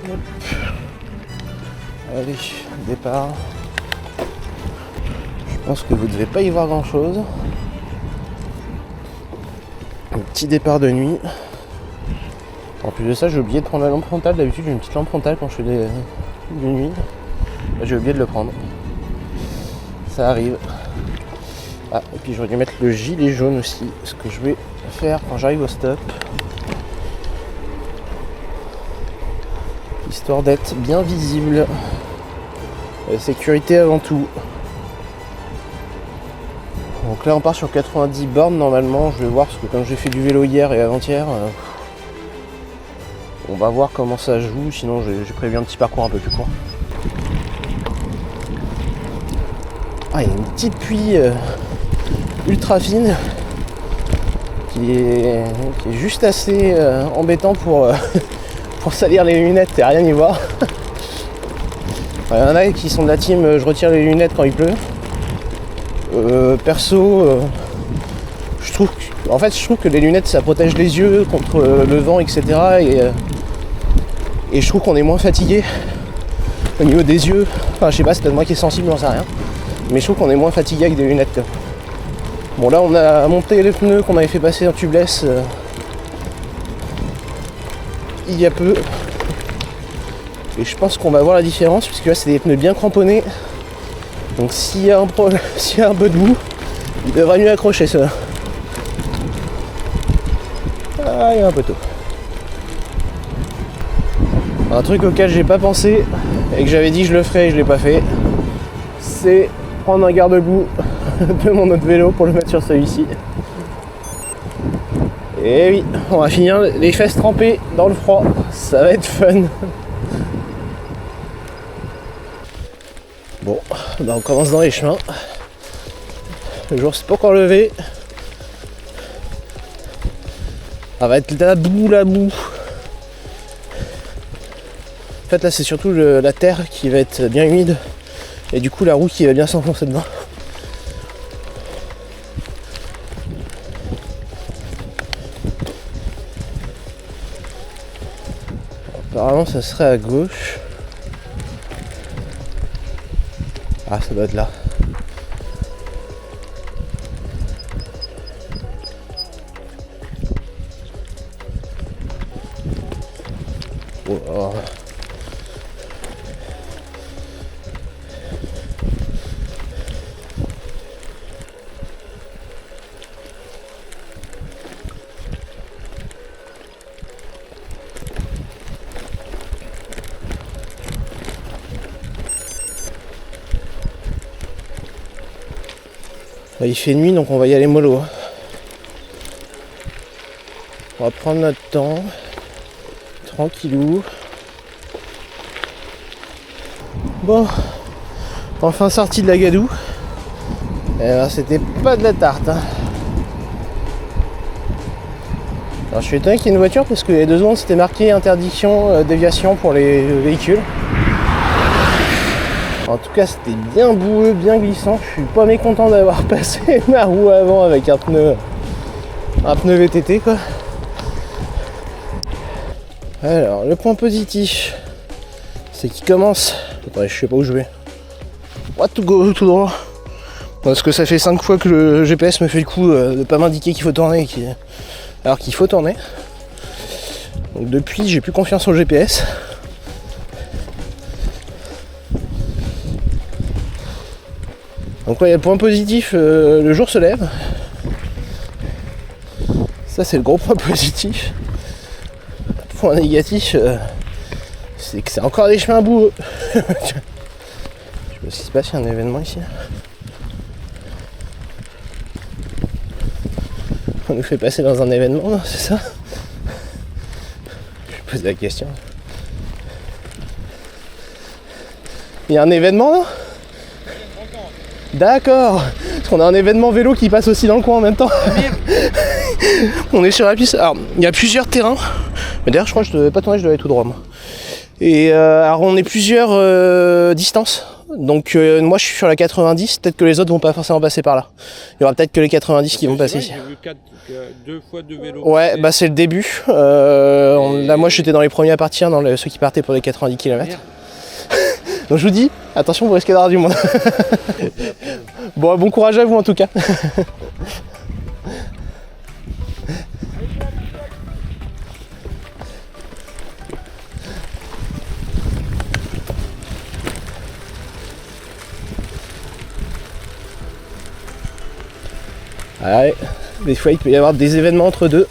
Hop. Allez, départ. Je pense que vous ne devez pas y voir grand chose. Un petit départ de nuit. En plus de ça, j'ai oublié de prendre la lampe frontale. D'habitude, j'ai une petite lampe frontale quand je fais de nuit. Là, j'ai oublié de le prendre. Ça arrive. Ah, et puis j'aurais dû mettre le gilet jaune aussi, ce que je vais faire quand j'arrive au stop. Histoire d'être bien visible. Sécurité avant tout. Donc là on part sur 90 bornes normalement, je vais voir parce que comme j'ai fait du vélo hier et avant-hier, on va voir comment ça joue, sinon j'ai prévu un petit parcours un peu plus court. Ah, il y a une petite pluie ultra fine qui est juste assez embêtant pour salir les lunettes et rien y voir. Il y en a qui sont de la team je retire les lunettes quand il pleut. Perso, je trouve que les lunettes ça protège les yeux contre le vent, etc. Et je trouve qu'on est moins fatigué au niveau des yeux. Enfin, je sais pas, c'est peut-être moi qui est sensible, j'en sais rien. Mais je trouve qu'on est moins fatigué avec des lunettes. Bon, là on a monté les pneus qu'on avait fait passer en tubeless il y a peu. Et je pense qu'on va voir la différence, puisque là c'est des pneus bien cramponnés. Donc s'il y a un peu de boue, il devrait mieux accrocher cela. Ah, il y a un peu tôt. Un truc auquel j'ai pas pensé et que j'avais dit que je le ferais et je l'ai pas fait, c'est prendre un garde-boue de mon autre vélo pour le mettre sur celui-ci. Et oui, on va finir les fesses trempées dans le froid, ça va être fun. Bon, bah on commence dans les chemins. Le jour c'est pas encore levé. Ça va être la boue. En fait là c'est surtout la terre qui va être bien humide. Et du coup la roue qui va bien s'enfoncer dedans. Apparemment ça serait à gauche. Ah, ça doit être là. Oh, oh. Là, il fait nuit donc on va y aller mollo. On va prendre notre temps. Tranquillou. Bon. Enfin sorti de la gadoue. Et ben, c'était pas de la tarte. Hein. Alors je suis étonné qu'il y ait une voiture parce que les 2 secondes c'était marqué interdiction déviation pour les véhicules. En tout cas c'était bien boueux, bien glissant. Je suis pas mécontent d'avoir passé ma roue avant avec un pneu VTT quoi. Alors le point positif c'est qu'il commence. Attendez, je sais pas où je vais. What to go tout droit. Parce que ça fait 5 fois que le GPS me fait le coup de pas m'indiquer qu'il faut tourner alors qu'il faut tourner. Donc depuis j'ai plus confiance au GPS. Donc ouais, il y a le point positif, le jour se lève. Ça c'est le gros point positif. Le point négatif, c'est que c'est encore des chemins boueux. Je sais pas s'il y a un événement ici. On nous fait passer dans un événement, non, c'est ça? Je pose la question. Il y a un événement là? D'accord. Parce qu'on a un événement vélo qui passe aussi dans le coin en même temps. On est sur la piste. Alors, il y a plusieurs terrains. Mais d'ailleurs, je crois que je devais pas tourner, je devais aller tout droit moi. Et alors on est plusieurs distances. Donc moi je suis sur la 90, peut-être que les autres vont pas forcément passer par là. Il y aura peut-être que les 90 qui vont passer ici. Il y a 2 fois 2 vélos. Ouais, bah c'est le début. Là, moi, j'étais dans les premiers à partir, ceux qui partaient pour les 90 km. Donc je vous dis, attention, vous risquez d'avoir du monde. Bon courage à vous en tout cas. Ouais, des fois il peut y avoir des événements entre deux.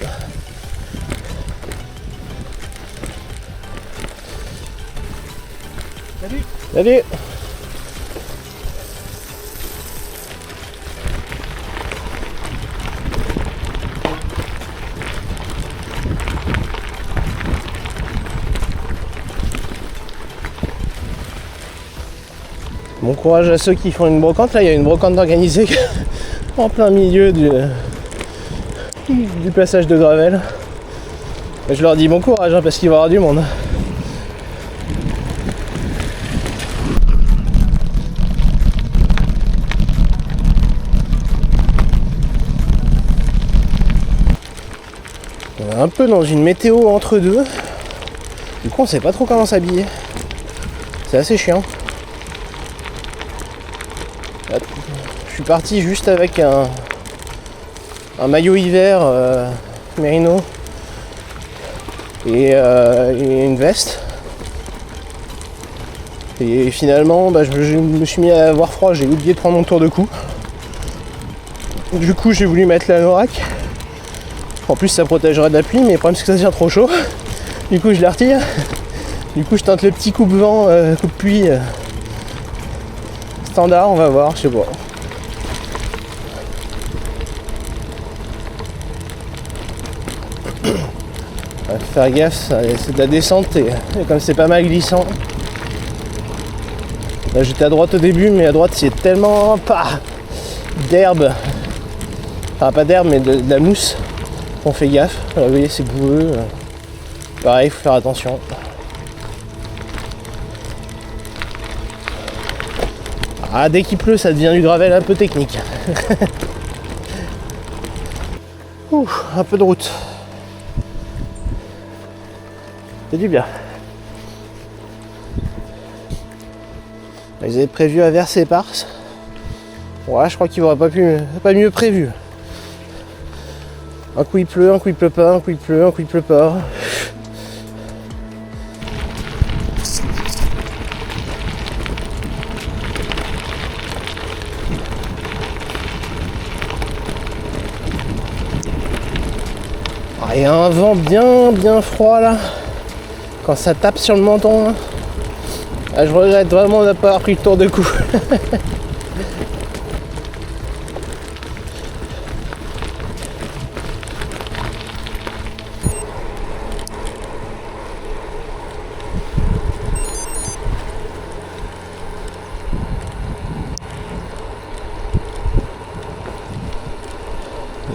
Salut. Salut. Bon courage à ceux qui font une brocante. Là il y a une brocante organisée en plein milieu du passage de gravel. Et je leur dis bon courage hein, parce qu'il va y avoir du monde. On est un peu dans une météo entre deux. Du coup on sait pas trop comment s'habiller. C'est assez chiant. Je suis parti juste avec un maillot hiver mérino et une veste. Et finalement je me suis mis à avoir froid, j'ai oublié de prendre mon tour de cou. Du coup j'ai voulu mettre l'anorak. En plus ça protégerait de la pluie, mais le problème c'est que ça devient trop chaud. Du coup je la retire. Du coup je tente le petit coupe-vent, coupe-pluie standard, on va voir, je sais pas. Faire gaffe, c'est de la descente et comme c'est pas mal glissant. Là j'étais à droite au début, mais à droite c'est tellement d'herbe. Enfin pas d'herbe mais de la mousse. On fait gaffe. Là, vous voyez c'est boueux. Pareil, il faut faire attention. Ah, dès qu'il pleut ça devient du gravel un peu technique. Ouh, un peu de route. C'est du bien. Ils avaient prévu averse éparse. Ouais, je crois qu'ils n'auraient pas mieux prévu. Un coup il pleut, un coup il pleut pas, un coup il pleut, un coup il pleut pas. Il y a un vent bien froid là. Quand ça tape sur le menton là. Ah, je regrette vraiment de ne pas avoir pris le tour de cou.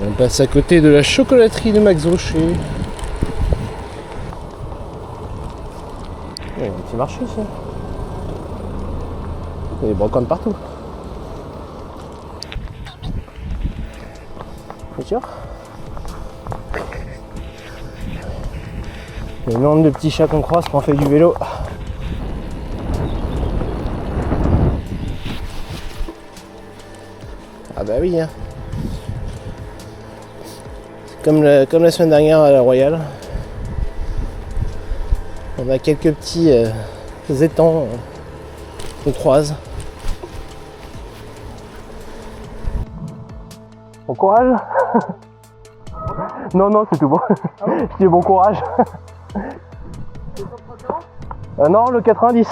On passe à côté de la chocolaterie de Max Rocher. Il y a un petit marché ici. Il y a des brocantes partout. C'est sûr. Il y a le nombre de petits chats qu'on croise quand on fait du vélo. Ah bah oui hein. Comme la semaine dernière à la Royale. On a quelques petits étangs qu'on croise. Bon courage. Non, c'est tout bon. Ah bon. Je dis bon courage. Non, le 90.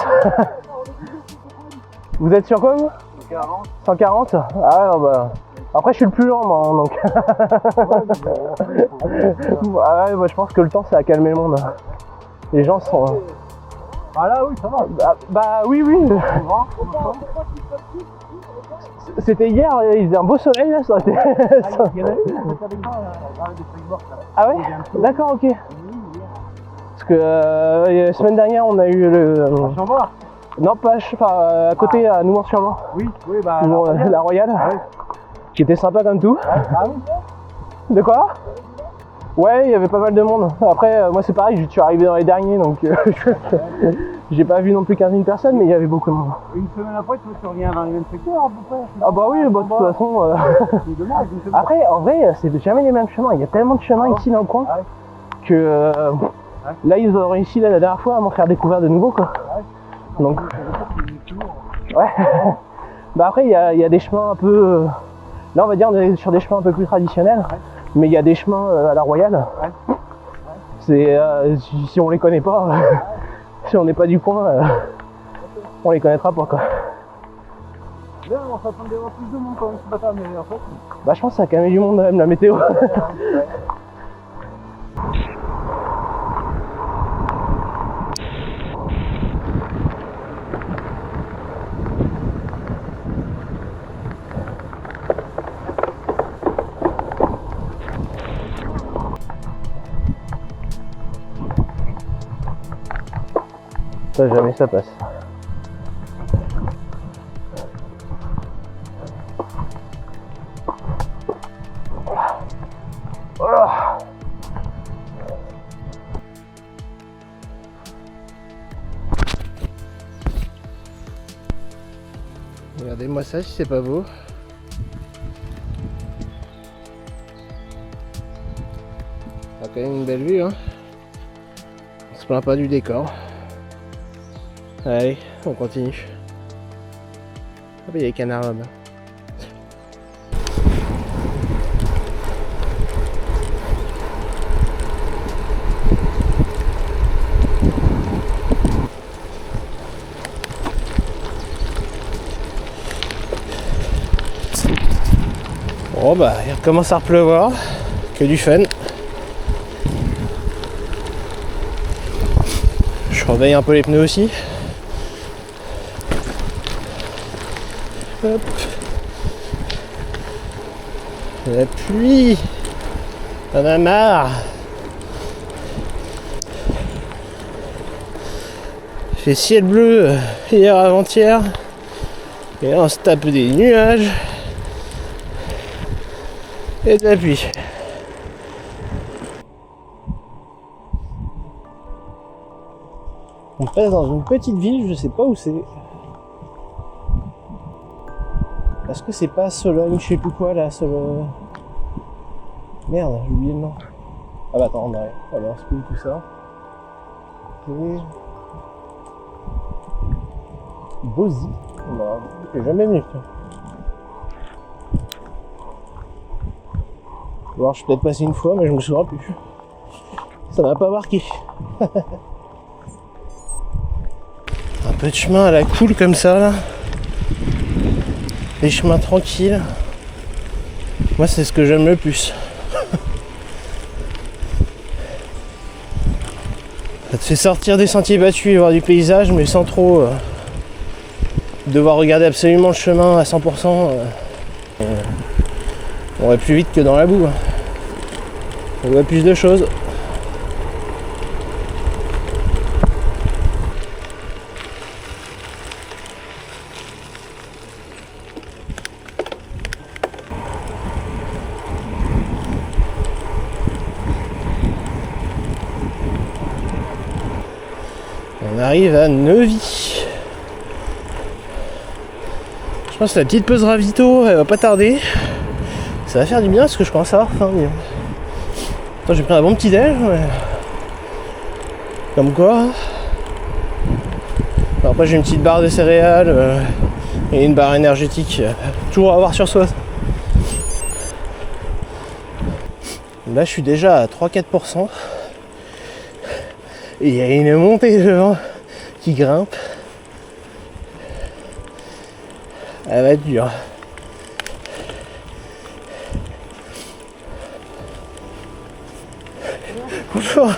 Vous êtes sur quoi vous? 140. Ah non, bah. Après je suis le plus lent moi, donc. Ah ouais, moi je pense que le temps ça a calmé le monde. Les gens sont. Ah là oui, ça va. Bah oui. C'était hier, il faisait un beau soleil là, ça aurait été. Ah ouais? D'accord, ok. Parce que la semaine dernière on a eu le. Non, pas à côté, à Noumont-sur-Loire. Oui, bah. La Royale. Ah oui. Qui était sympa comme tout. Ah oui. De quoi? Ouais, il y avait pas mal de monde. Après, moi c'est pareil, je suis arrivé dans les derniers, donc j'ai pas vu non plus 15 000 personnes, mais il y avait beaucoup de monde. Une semaine après, tu reviens dans les mêmes secteurs à peu près. Ah bah oui, bah, de toute façon... C'est dommage, une semaine. Après, en vrai, c'est jamais les mêmes chemins. Il y a tellement de chemins ici dans le coin que là, ils ont réussi la dernière fois à m'en faire découvrir de nouveau, quoi. Donc, ouais. Bah après, il y a des chemins un peu... là, on va dire, on est sur des chemins un peu plus traditionnels. Mais il y a des chemins à la Royale. C'est si on les connaît pas, si on n'est pas du coin, on les connaîtra pas, quoi. Là, on s'attendait à avoir plus de monde quand même ce matin, mais en fait... Bah je pense que ça a calmé du monde, même la météo. Ça, jamais ça passe. Regardez-moi ça si c'est pas beau. On a quand même une belle vue, hein. On se plaint pas du décor. Allez, on continue. Ah bah il y a les canards là-bas. Bon bah il recommence à pleuvoir, que du fun. Je surveille un peu les pneus aussi. Hop. La pluie, on en a marre. Il fait ciel bleu hier avant-hier. Et là on se tape des nuages. Et de la pluie. On passe dans une petite ville, je sais pas où c'est. Est-ce que c'est pas Sologne, je sais plus quoi là, Sologne. Merde, j'ai oublié le nom. Ah bah attends, on arrive. Alors, c'est tout ça. Et... Bozy. Non, j'ai jamais venu. Alors, je suis peut-être passé une fois, mais je me souviens plus. Ça m'a pas marqué. Un peu de chemin à la cool comme ça là. Des chemins tranquilles. Moi c'est ce que j'aime le plus. Ça te fait sortir des sentiers battus et voir du paysage, mais sans trop devoir regarder absolument le chemin à 100%. On va plus vite que dans la boue. On voit plus de choses. On arrive à Neuvy. Je pense que la petite pause ravito, elle va pas tarder. Ça va faire du bien parce que je commence à avoir faim. J'ai pris un bon petit déj. Ouais. Comme quoi. Alors après j'ai une petite barre de céréales et une barre énergétique. Toujours à avoir sur soi. Là je suis déjà à 3-4%. Et il y a une montée de vent qui grimpe. Elle va être dure. Bonjour.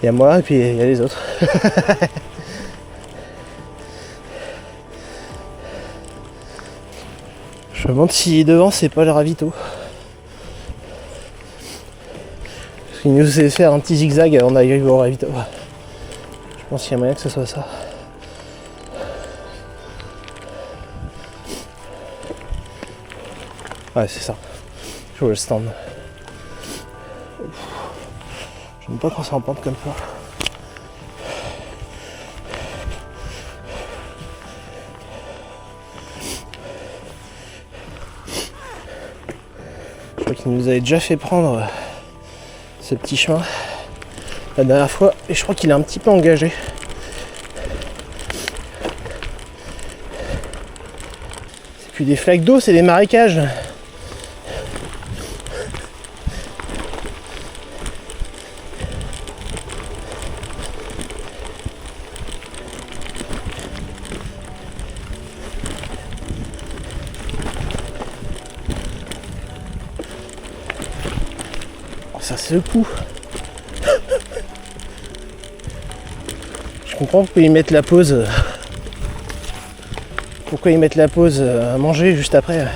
Il y a moi et puis il y a les autres. Je me demande si devant c'est pas le ravito. Parce qu'il nous fait faire un petit zigzag avant d'arriver au ravito. Je pense qu'il y a moyen que ce soit ça. Ouais, c'est ça. Je vois le stand. J'aime pas quand ça en pente comme ça. Je crois qu'il nous avait déjà fait prendre ce petit chemin la dernière fois et je crois qu'il est un petit peu engagé. C'est plus des flaques d'eau, c'est des marécages. Ça secoue. Je comprends pourquoi ils mettent la pause. Pourquoi ils mettent la pause à manger juste après.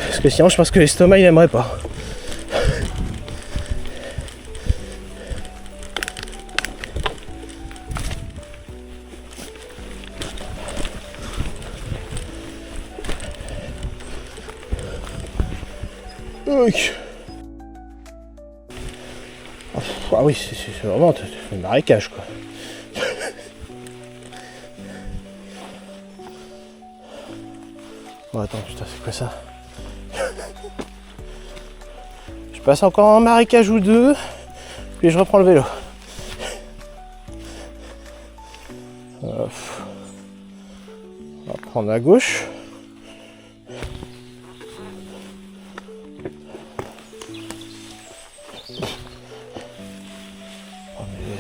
Parce que sinon je pense que l'estomac il aimerait pas. Ah oui, c'est vraiment un marécage quoi. Bon attends, putain, c'est quoi ça? Je passe encore un marécage ou deux, puis je reprends le vélo. On va prendre à gauche.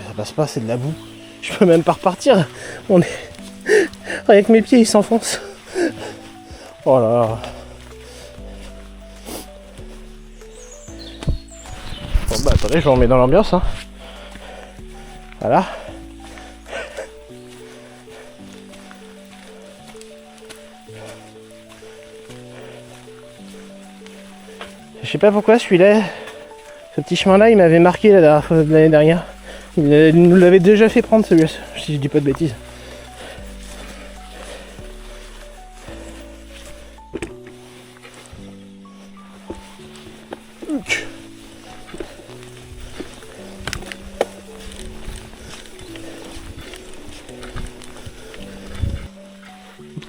Ça passe pas, c'est de la boue. Je peux même pas repartir. On est... Avec mes pieds, ils s'enfoncent. Oh là là. Bon bah attendez, je vous remets dans l'ambiance. Hein. Voilà. Je sais pas pourquoi celui-là, ce petit chemin-là, il m'avait marqué la dernière fois de l'année dernière. Il nous l'avait déjà fait prendre celui-là, si je dis pas de bêtises.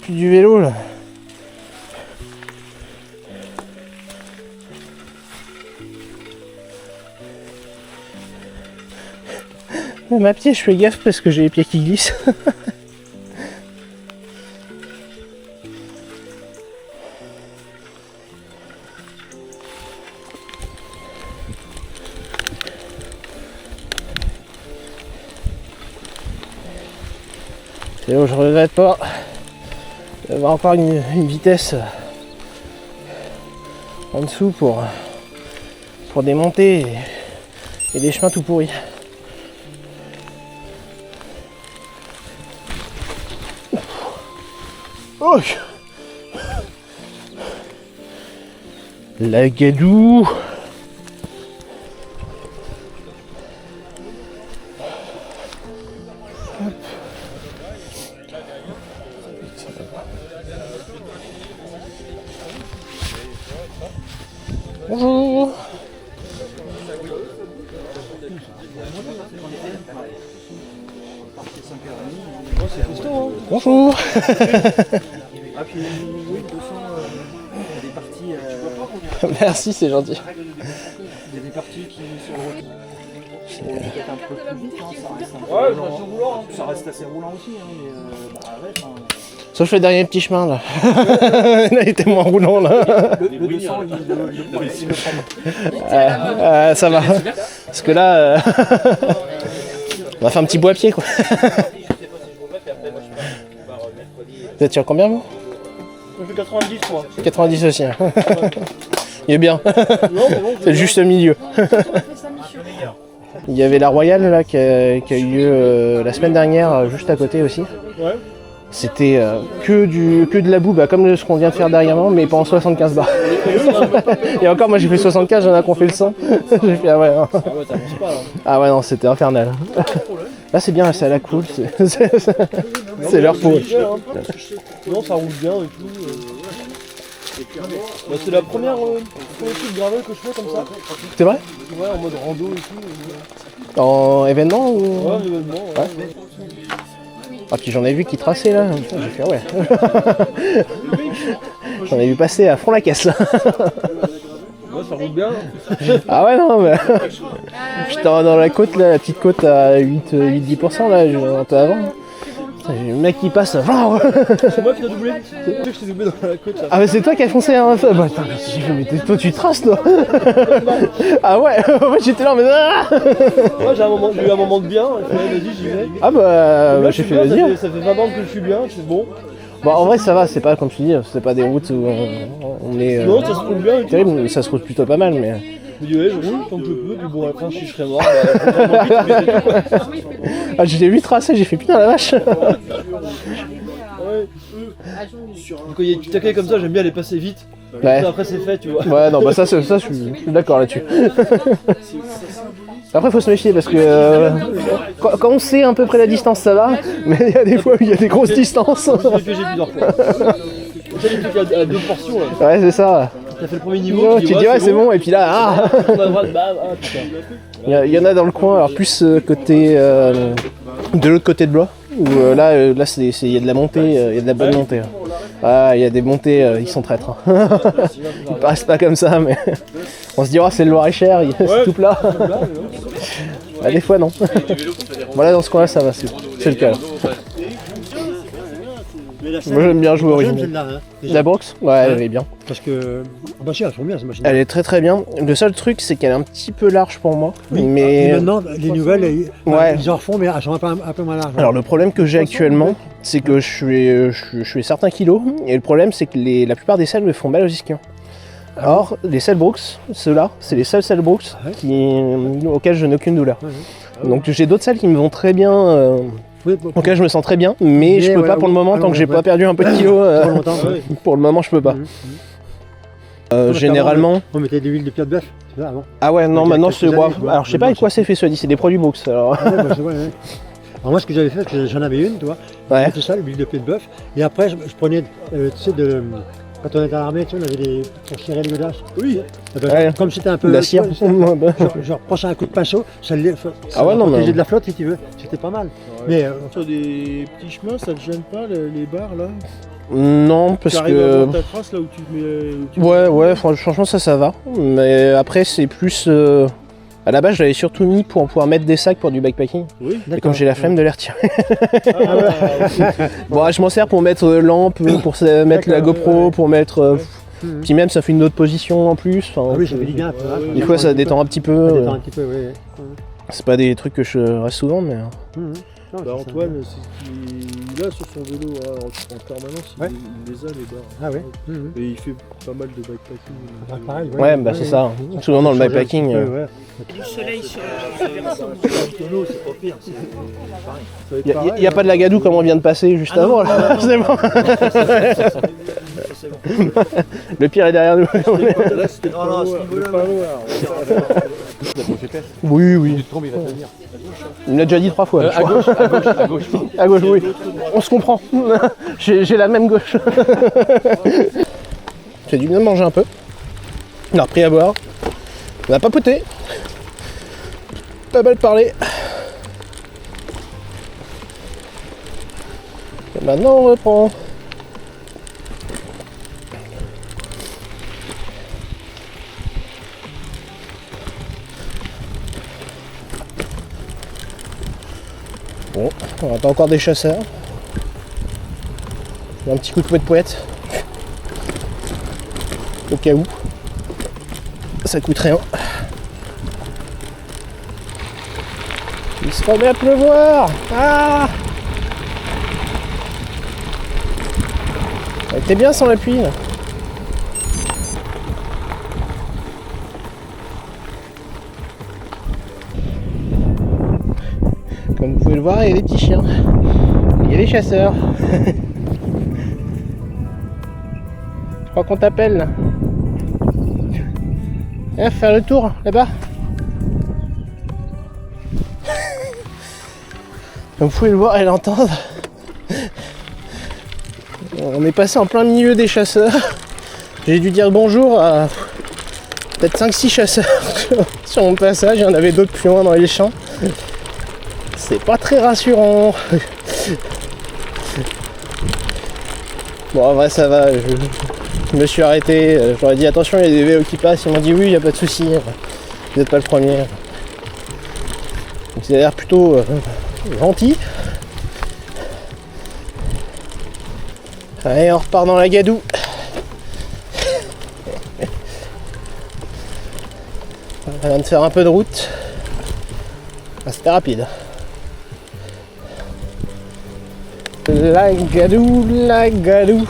Plus du vélo là. Même à pied, je fais gaffe parce que j'ai les pieds qui glissent. C'est bon, je regrette pas d'avoir encore une vitesse en dessous pour démonter et des chemins tout pourris. Oh, la Gadou. Bonjour. Bonjour. Ah puis oui, 200, il y a des parties... Merci, c'est gentil. Il y a des parties qui sont peut-être un peu plus vite, hein, ça reste un peu roulant. Ça reste assez roulant aussi, hein, mais bah, ouais, sauf le dernier petit chemin là. Là il était moins roulant là. Le 200 il le prend. Ça va. Parce que là on va faire un petit bois à pied quoi. Vous êtes sur combien vous? Je fais 90 moi. 90 aussi. Hein. Il est bien. C'est le juste milieu. Il y avait la Royale là qui a eu lieu la semaine dernière juste à côté aussi. Ouais. C'était que de la boue, bah, comme ce qu'on vient de faire derrière moi, mais pas en 75 bars. Et encore, moi j'ai fait 75, j'en ai qu'on fait le 100. J'ai fait ah ouais. Hein. Ah ouais, t'avances pas là. Ah ouais, non, c'était infernal. Là c'est bien, c'est à la cool, c'est leur pour eux. Non, ça roule bien et tout. Bah, c'est la première truc gravel que je fais comme ça. C'est vrai? Ouais, en mode rando et tout. En événement ou... Ouais, événement. Ouais. Ah puis j'en ai vu qui traçaient là, putain, j'ai fait ouais. J'en ai vu passer à fond la caisse là. Ouais, ça roule bien. Ah ouais non mais... J'étais dans la côte là, la petite côte à 8-10% là, un peu avant. J'ai le mec qui passe. C'est moi qui t'ai doublé. C'est moi que je t'ai doublé dans la côte là. Ah mais c'est toi qui as foncé hein. Bah attends, j'ai fait, mais toi tu traces toi. Ah ouais, moi j'étais là mais... Moi j'ai eu un moment de bien, vas-y j'y vais. Ah bah j'ai fait vas-y. Ça fait 20 bandes que je suis bien, c'est bon. Bon en vrai ça va, c'est pas comme tu dis, c'est pas des routes où on est... Non, ça se roule bien. terrible, mais ça se roule plutôt pas mal mais... Je me dis ouais, je roule tant que je peux, du bon après si je serais mort, Ah je l'ai vu tracer, j'ai fait putain la vache. Quand il y a du taquet comme ça, j'aime bien les passer vite. Ouais. Après c'est fait, tu vois. Ouais non bah ça je suis d'accord là-dessus. Après faut se méfier parce que quand on sait à peu près la distance ça va, mais il y a des fois où il y a des grosses distances. C'est ce que j'ai plusieurs fois. C'est les trucs à 2 portions là. Ouais c'est ça. T'as fait le premier niveau, Tu dis ouais c'est bon et puis là ah. Il y en a dans le coin, alors plus côté de l'autre côté de Blois, où là il y a de la montée, il y a de la bonne montée. Ah il y a des montées, ils sont traîtres. Ils paraissent pas comme ça mais on se dira c'est le Loir-et-Cher, c'est tout plat. Ah, des fois non. Voilà dans ce coin là ça va, c'est le cas là. Moi j'aime bien jouer original. La Brooks? Ouais elle est bien. Parce que bah si, elles sont bien ces machines. Elle est très très bien. Le seul truc c'est qu'elle est un petit peu large pour moi. Oui. Mais Et maintenant les nouvelles, ouais. ils en refont mais elles sont un peu moins larges. Alors le problème que j'ai actuellement, c'est que je suis certains kilos, et le problème c'est que la plupart des selles me font mal aux ischions. Or, les selles Brooks, ceux-là, c'est les seules selles Brooks auxquelles je n'ai aucune douleur. Donc j'ai d'autres selles qui me vont très bien, auxquelles je me sens très bien, mais je peux pas pour le moment, tant que j'ai pas perdu un peu de kilos, pour le moment je peux pas. Généralement... On mettait de l'huile de pied de bœuf, c'est ça avant. Ah ouais, non, maintenant c'est... Alors je sais pas avec quoi c'est fait, soit dit, c'est des produits Brooks, alors... Ouais, bah, ouais. Alors moi ce que j'avais fait, j'en avais une, tu vois, Ouais. tout ça, l'huile de pied de bœuf, et après je prenais, tu sais, quand on était à l'armée, tu sais, on avait des pour cirer les godasses. Oui. Ouais. Comme c'était un peu... De la cire. Genre prends ça un coup de pinceau, ça Ah ouais, non, mais... de la flotte si tu veux, c'était pas mal. Ouais. Mais Sur des petits chemins, ça te gêne pas les barres là? Non, parce Tu arrives à que... voir ta trace là où tu mets... Ouais, franchement ça va. Mais après c'est plus... À la base je l'avais surtout mis pour pouvoir mettre des sacs pour du backpacking. Oui. Et comme j'ai la flemme de les retirer. Ah ouais. Bon, je m'en sers pour mettre lampe, pour mettre la GoPro, pour mettre... Puis même ça fait une autre position en plus. ah oui, ça fait du bien. Des fois ça détend un petit peu. Ça détend un petit peu, oui. C'est pas des trucs que je reste souvent, mais... Non, Bah, c'est Antoine, il a sur son vélo en permanence, Ouais. il les a les barres. Ah ouais. Et il fait pas mal de bikepacking. Ah, pareil, Ouais, bah c'est ça. Souvent dans le backpacking. Du soleil sur le versant. C'est pas pire, c'est pareil. Il n'y a pas de la gadoue comme on vient de passer juste avant, là. C'est bon. Le pire est derrière nous. Là, c'était pas loin. Oui. Il me l'a déjà dit 3 fois. À gauche. À gauche, oui. On se comprend. J'ai la même gauche. C'est du bien de manger un peu. On a repris à boire. On a papoté. Pas mal parlé. Et maintenant on reprend. Bon, on attend encore des chasseurs. Un petit coup de poète. Au cas où. Ça coûte rien. Il se remet à pleuvoir. Ah, ça a été bien sans la pluie. Comme vous pouvez le voir, il y a des petits chiens. Il y a des chasseurs. Je crois qu'on t'appelle là. Viens faire le tour là-bas. Comme vous pouvez le voir et l'entendre, on est passé en plein milieu des chasseurs. J'ai dû dire bonjour à peut-être 5-6 chasseurs sur mon passage, il y en avait d'autres plus loin dans les champs. C'est pas très rassurant. Bon, en vrai, ça va, je me suis arrêté, j'aurais dit attention, il y a des vélos qui passent, ils m'ont dit oui, il n'y a pas de souci, vous n'êtes pas le premier. Donc ça a l'air plutôt gentil. Allez, on repart dans la gadoue. On vient de faire un peu de route. Ah, c'était rapide. La gadoue, la gadoue.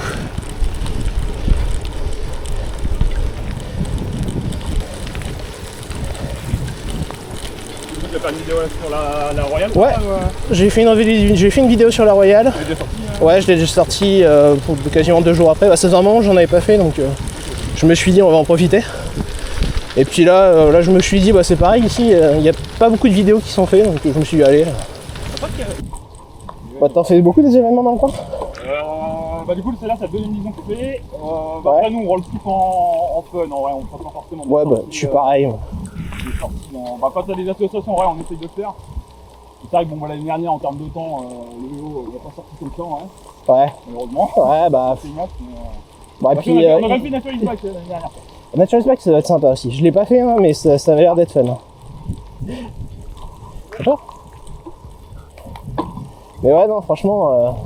Tu as pas une vidéo sur la Royale? Ouais, j'ai fait une vidéo sur la Royale. Tu l'as déjà sorti? Ouais, je l'ai déjà sorti pour quasiment 2 jours après. Bah, ça faisait un moment que j'en avais pas fait, donc je me suis dit on va en profiter. Et puis là, je me suis dit bah c'est pareil ici, il n'y a pas beaucoup de vidéos qui sont faites, donc je me suis dit allez. Bah, t'en fais beaucoup des événements dans le coin? Bah du coup celle-là ça te donne une vision coupée. Ouais. Après nous on roule plus en fun, en vrai, on prend pas forcément. Ouais, bah je suis pareil. Bah, quand t'as des associations, ouais, on essaye de le faire. C'est vrai que bon, l'année dernière en termes de temps, le vélo il n'a pas sorti tout le temps, hein, Ouais. malheureusement. Ouais, bah. C'est une mais, Bah, bah, puis, on a même fait Naturalist Bike l'année dernière. Naturalist Bike ça va être sympa aussi. Je l'ai pas fait, hein, mais ça avait l'air d'être fun. D'accord. Mais ouais, non, franchement.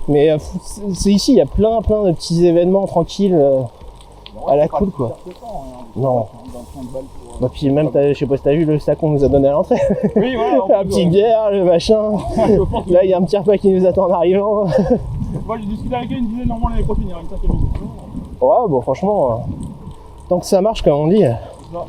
Mais c'est ici, il y a plein de petits événements tranquilles à la cool quoi. Non. Bah, puis même, je sais pas si t'as vu le sac qu'on nous a donné à l'entrée. Oui, voilà. La petite bière, le machin. Là, il y a un petit repas qui nous attend en arrivant. Moi j'ai discuté avec eux, ils me disaient normalement l'année prochaine il y aura une cinquième édition. Ouais, bon, franchement, tant que ça marche, comme on dit. C'est ça.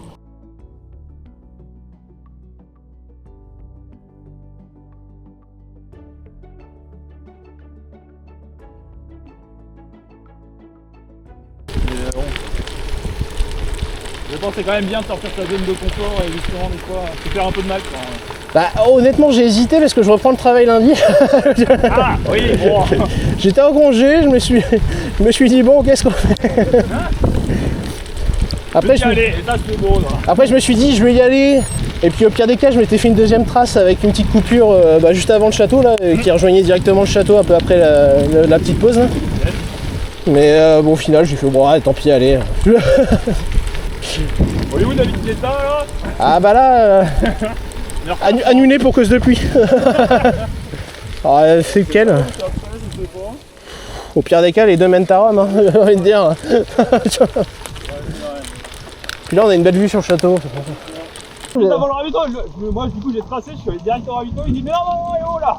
Je pense que c'est quand même bien de sortir de sa zone de confort et justement des fois se faire un peu de mal. Bah, honnêtement, j'ai hésité parce que je reprends le travail lundi. Ah oui, bon. J'étais en congé, je me suis dit bon, qu'est-ce qu'on fait? Après, je me suis dit je vais y aller. Et puis au pire des cas, je m'étais fait une deuxième trace avec une petite coupure juste avant le château là, qui rejoignait directement le château un peu après la petite pause là. Mais bon, au final, j'ai fait bon, allez, tant pis, allez. Hollywood avec l'état là. Ah bah là, annulé pour cause de pluie. Alors, c'est lequel? Au pire des cas, les deux mènent à Rome, hein, j'ai envie de dire. Puis là, on a une belle vue sur le château. Juste avant le ravito, moi du coup j'ai tracé, je suis allé direct au ravito, il dit mais non, oh là.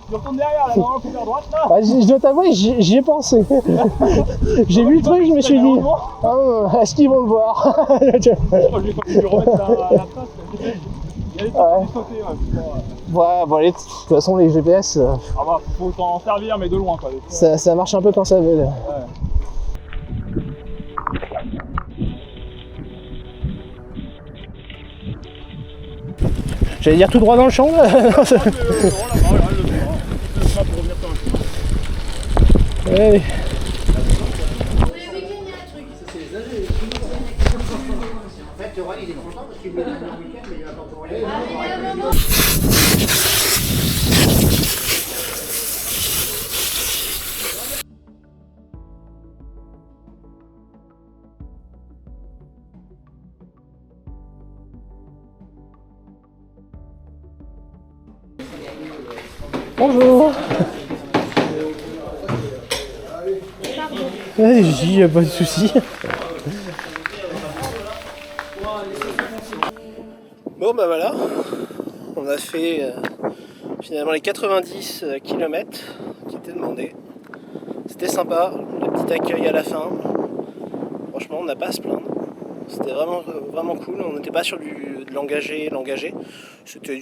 Je retourne derrière, là, dans la droite là. Bah, je dois t'avouer, j'y ai pensé. J'ai vu le truc, je me suis dit, ah, est-ce qu'ils vont le voir? Je vais lui remettre la trace. Il y a des trucs qui sauter, Ouais, bon, allez, de toute façon, les GPS, ah bah, faut s'en servir, mais de loin quoi. ça marche un peu quand ça veut. Là. Ouais. J'allais dire tout droit dans le champ là. Ouais. Bonjour. Allez-y, y a pas de souci. Bon bah voilà, on a fait finalement les 90 km qui étaient demandés. C'était sympa, le petit accueil à la fin. Franchement, on n'a pas à se plaindre. C'était vraiment cool. On n'était pas sur de l'engagé. C'était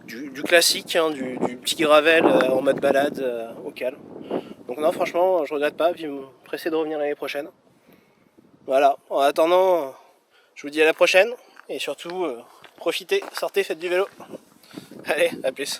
du classique, hein, du petit gravel en mode balade au calme. Donc non, franchement, je regrette pas, puis me presser de revenir l'année prochaine. Voilà, en attendant, je vous dis à la prochaine, et surtout, profitez, sortez, faites du vélo. Allez, à plus.